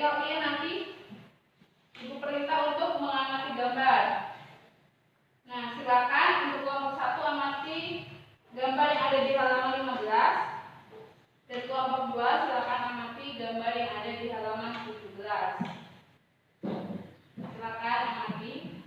waktunya nanti Ibu perintah untuk mengamati gambar. Nah, silakan untuk kelompok 1 amati gambar yang ada di halaman 15. Dan kelompok 2 silakan amati gambar yang ada di halaman 17. Silakan amati.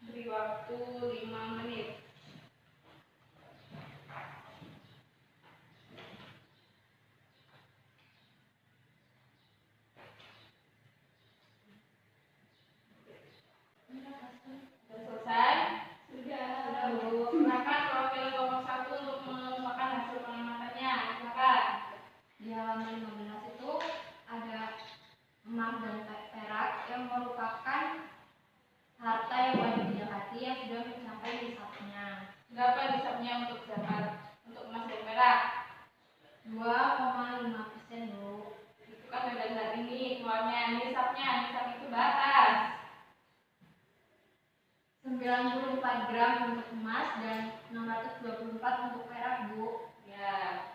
Beri waktu 5 menit. Sudah selesai? Sudah. Silakan perwakilan kelompok 1 untuk mengemukakan hasil pengamatannya. Silakan. Di halaman 15 itu ada emas dan perak yang merupakan harta yang wajib didekati yang sudah mencapai nisabnya. Berapa nisabnya untuk zakat untuk emas dan perak? 2,5%, Bu. Itu kan pada saat ini keluarnya nisab itu batas 94 gram untuk emas dan 624 untuk perak, Bu. ya.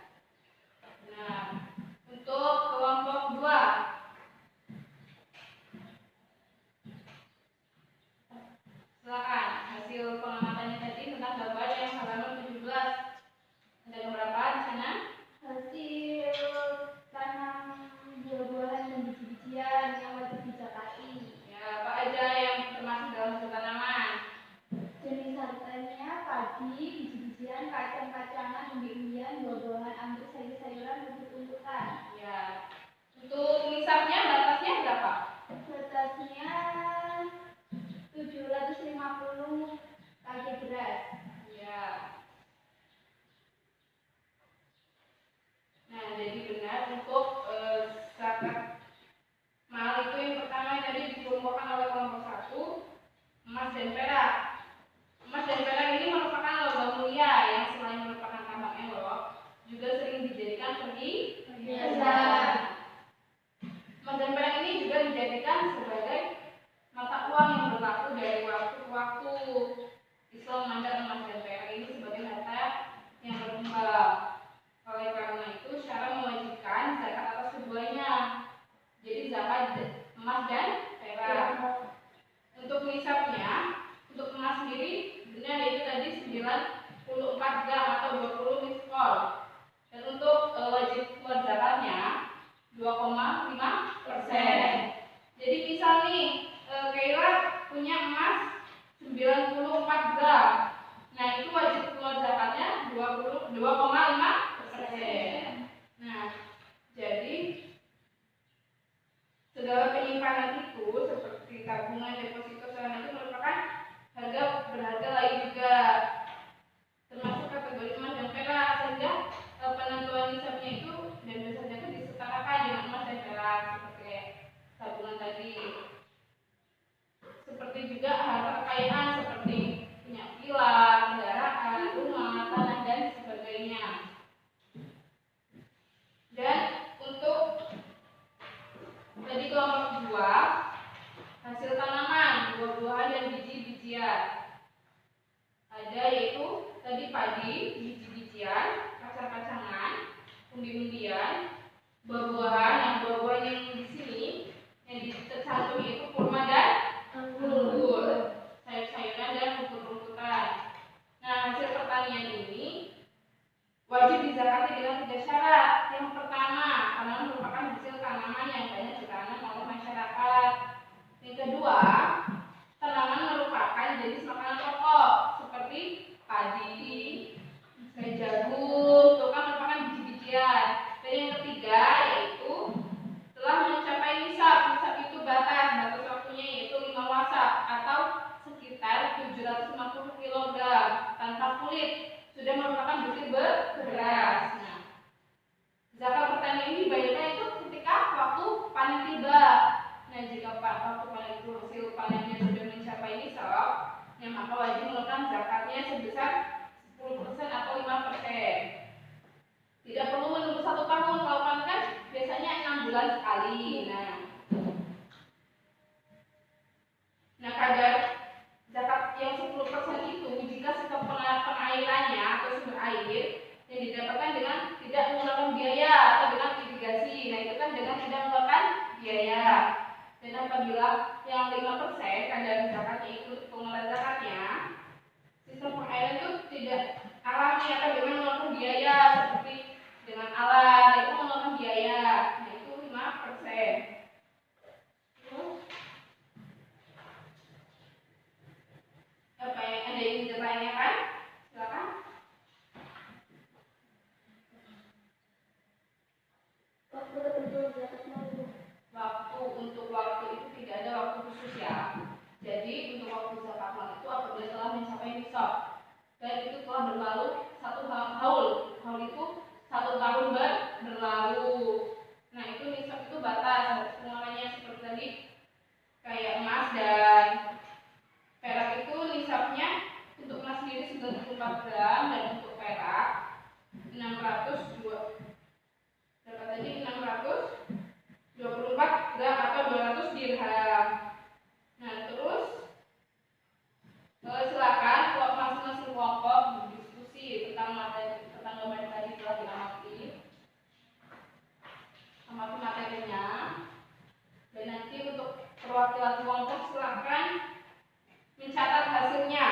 Nah, untuk kelompok 2 silakan hasil pengamatannya tadi tentang gambar yang halaman 17. Ada berapa di sana? Hasil tanam buah-buahan dan biji-bijian yang wajib dizakati. Ya, apa aja yang termasuk dalam hasil tanaman? Jenis hartanya padi, biji-bijian, kacang-kacangan, umbi-umbian, buah-buahan, anggur, sayur-sayuran, rumput-rumputan. Ya. Untuk nisabnya batasnya berapa? Batasnya 750 kg beras. Ya. Nah, jadi benar untuk zakat mal itu yang pertama yang tadi dikelompokkan oleh kelompok 1, emas dan perak. Emas dan perak ini merupakan logam mulia yang selain merupakan tambang elok, juga sering dijadikan perhiasan. Emas dan perak ini juga dijadikan sebagai mata uang yang berlaku dari waktu ke waktu. Islam memandang emas dan perak ini sebagai harta yang berkembang. Oleh karena itu, syara mewajibkan zakat atas keduanya. Jadi zakat emas dan perak. Untuk nisabnya, untuk emas sendiri benar yaitu tadi 94 gram atau 20 miskol. Dan untuk wajib keluar zakatnya 2,5%. Jadi misal nih Kaila punya emas 94 gram. Nah, itu wajib keluar zakatnya 2,5%. Nah, jadi segala penyimpanan itu seperti tabungan, deposito, saldo itu merupakan harga berharga lain juga, termasuk kategori emas dan perak, sehingga penentuan nisabnya itu dan dosanya itu disetarakan dengan emas dan perak seperti tabungan tadi. Seperti juga harta kekayaan seperti punya villa, kendaraan, rumah, tanah dan sebagainya. Dan untuk tadi kelompok 2 hasil tanaman, buah-buahan dan biji-bijian. Ada yaitu tadi padi, biji-bijian, kacang-kacangan, umbi-umbian, buah-buahan. Yang buah-buahan yang di sini yang tercantum itu kurma dan anggur, sayur-sayuran dan rumput-rumputan. Nah, hasil pertanian ini wajib dizakati dengan 3 syarat. Yang pertama, karena merupakan hasil tanaman yang banyak ditanam oleh masyarakat. Yang kedua, tanaman merupakan jenis makanan pokok seperti padi, kayak jagung, itu kan merupakan biji-bijian. Dan yang ketiga yaitu telah Dan apabila yang 5% kadar zakatnya ikut pengelola zakatnya, sistem pengairan itu tidak alami atau memang mengeluarkan biaya seperti dengan alat itu mengeluarkan biaya, yaitu 5%. Apa yang ada yang ditanyakan? Silakan. Waktu itu tidak ada waktu khusus ya. Jadi untuk waktu zakat mal itu apabila telah mencapai nisab dan itu telah berlalu satu haul. Haul itu 1 tahun berlalu. Nah itu nisab itu batas pengeluarannya seperti tadi kayak emas dan perak itu nisabnya untuk emas sendiri 94 gram dan untuk perak 602 berapa tadi 624 gram atau 200 dirham. Nah terus silakan kalau masing-masing kelompok berdiskusi tentang gambar tadi telah diamati materinya, dan nanti untuk perwakilan kelompok silakan mencatat hasilnya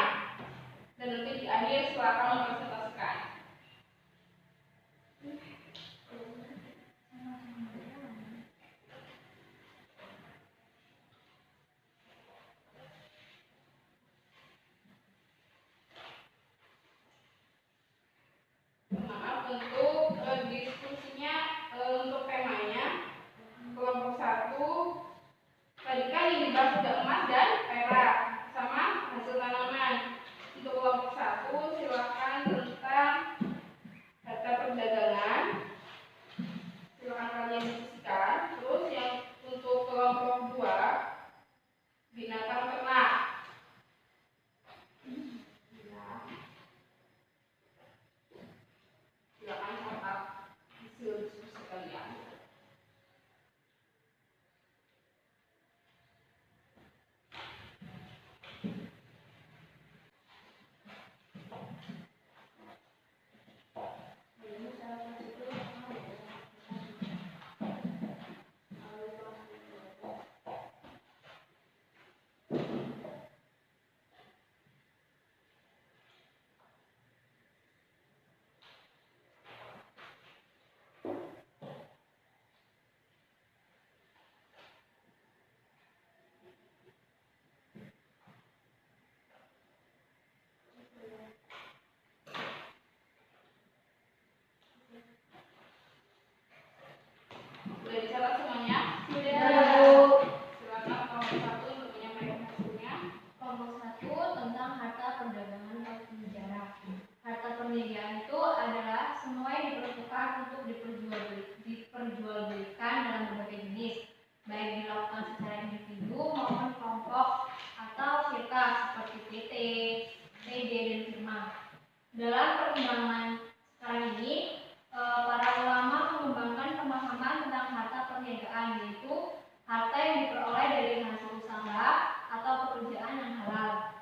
dan nanti di akhir silakan mempresentasikan. Maaf untuk diskusinya, untuk temanya kelompok 1 tadi kan yang dibahas sudah emas dan perak sama hasil tanaman. Untuk kelompok 1 silakan tentang data perdagangan, silakan kalian diskusikan. Terus yang untuk kelompok 2 binatang ternak. Silakan catat hasil diskusi kalian. Sudah dicatat semuanya? Sudah. Silakan kelompok 1 untuk menyampaikan hasilnya. Kelompok 1 tentang harta perdagangan atau penjara. Harta perniagaan itu adalah semua yang diperuntukkan untuk diperjualbelikan dalam berbagai jenis, baik dilakukan secara individu maupun kelompok atau sirka seperti PT, PD, dan firma. Dalam perkembangan sekarang ini, para ulama mengembangkan pemahaman tentang harta perniagaan, yaitu harta yang diperoleh dari hasil usaha atau pekerjaan yang halal.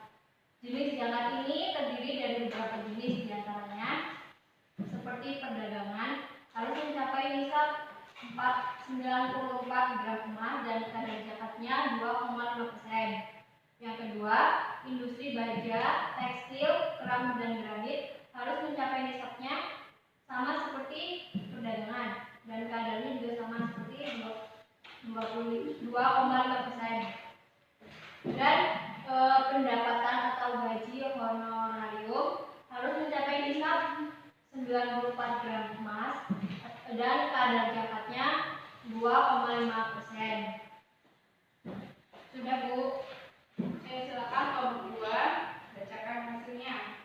Jenis zakat ini terdiri dari beberapa jenis, diantaranya seperti perdagangan harus mencapai nisab 94 gram emas dan kadar zakatnya 2,5%. Yang kedua, industri baja, tekstil, keramik dan granit harus mencapai nisabnya sama seperti perdagangan dan kadarnya juga sama seperti 2,5%. Dan pendapatan atau gaji honorarium harus mencapai nisab 94 gram emas dan kadar zakatnya 2,5%. Sudah, Bu? Silakan kelompok 2 bacakan hasilnya.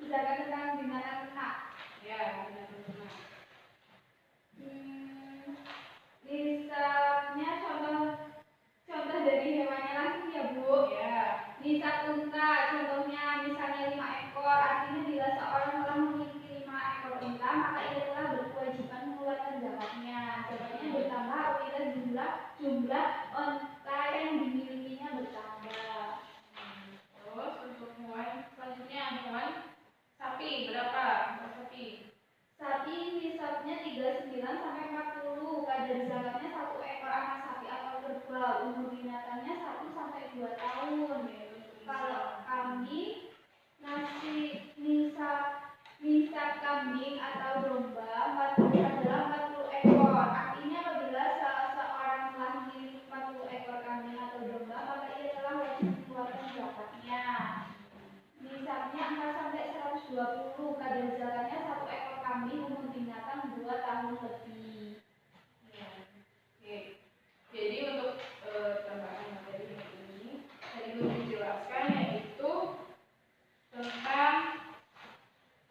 Zakat tentang binatang ternak. Ya, binatang ternak. Nisabnya contoh dari hewannya langsung ya, Bu. Ya. Nisab unta, contohnya misalnya 5 ekor, artinya bila seorang telah memiliki 5 ekor unta, maka ia telah berkewajiban mengeluarkan zakatnya. Zakatnya bertambah apabila jumlah unta yang dimilikinya bertambah. Terus untuk hewan selanjutnya hewan sapi berapa? Sapi. Sapi nisabnya 39 sampai 40, kadar zakatnya 1 ekor anak sapi atau kerbau umur binatannya 1 sampai 2 tahun. Kalau kambing, nisab kambing atau domba adalah 40 ekor. Artinya apabila seseorang melahirkan 40 ekor kambing atau domba, maka ia telah wajib mengeluarkan zakatnya. Nisabnya 4 sampai 120, kadar zakatnya 1 ekor kambing umur binatang 2 tahun lebih. Ya, oke. Jadi untuk tambahan materi ini tadi belum dijelaskan, yaitu tentang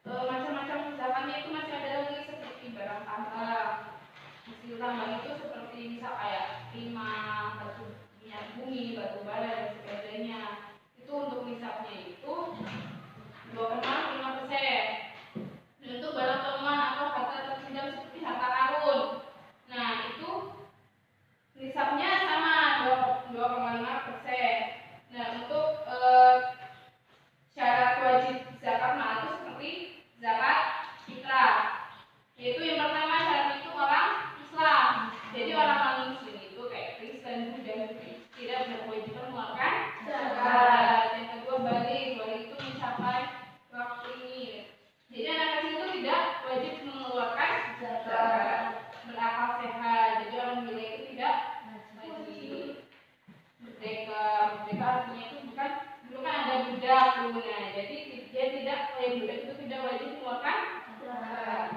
macam-macam zakatnya itu masih ada lagi seperti barang tambang. Hasil tambang itu seperti misal kayak timah, batu minyak bumi, batu bara dan sebagainya. Itu untuk nisabnya itu 2,5%. Untuk barang temuan atau harta terpinjam seperti harta karun. Nah, itu nisabnya sama 2,5%. Nah, untuk syarat wajib zakat mal itu seperti zakat fitrah. Yaitu yang pertama syarat itu orang Islam. Jadi orang non-muslim itu kayak Kristen, Buddha tidak berkewajiban mengeluarkan zakat. Yang kedua balik itu mencapai waktu ini. Jadi anak kecil itu tidak wajib mengeluarkan zakat. Berakal sehat. Jadi orang gila itu tidak wajib. Merdeka artinya itu bukan dulu kan ada budak dulu, nah jadi dia tidak budak itu tidak wajib mengeluarkan zakat.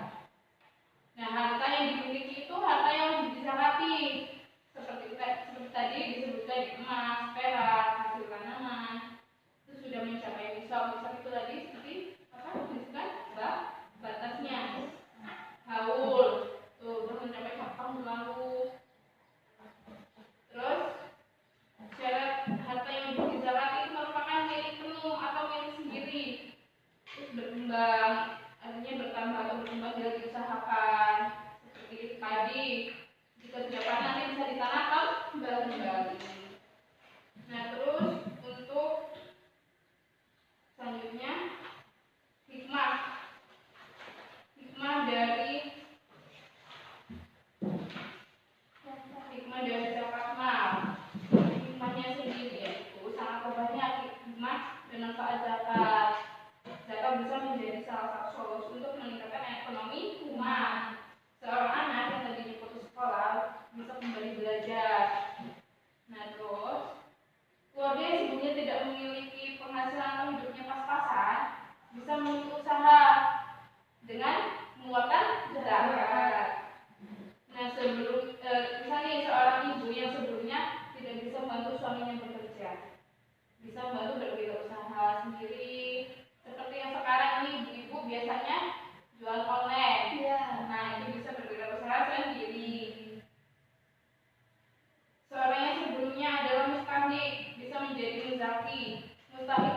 Nah, harta yang dimiliki itu harta yang wajib dizakati seperti tadi disebutkan emas, perak, hasil tanaman itu sudah mencapai nisab itu tadi seperti apa disebutkan batasnya haul tuh sudah mencapai tahun lalu. Terus syarat harta yang dizakati itu merupakan milik penuh atau milik sendiri. Terus berkembang, artinya bertambah atau berkembang bila diusahakan. Seperti tadi, jika sudah panen nanti bisa ditanam kembali. Nah, terus untuk selanjutnya hikmah dari zakat mal. Hikmahnya sendiri yaitu sangat banyak hikmah dan manfaat zakat. Zakat bisa menjadi salah satu solusi untuk meningkatkan ekonomi umat. Seorang anak yang tadinya putus sekolah bisa kembali belajar. Nah, terus keluarga yang sebelumnya tidak memiliki penghasilan atau hidupnya pas-pasan bisa memiliki usaha dengan mengeluarkan zakat. Nah, misalnya seorang ibu yang sebelumnya tidak bisa membantu suaminya bekerja, bisa membantu berwirausaha sendiri. Seperti yang sekarang ini ibu-ibu biasanya jual online. Nah, itu bisa berwirausaha sendiri. Seorang yang sebelumnya adalah mustahik bisa menjadi muzaki. Mustahik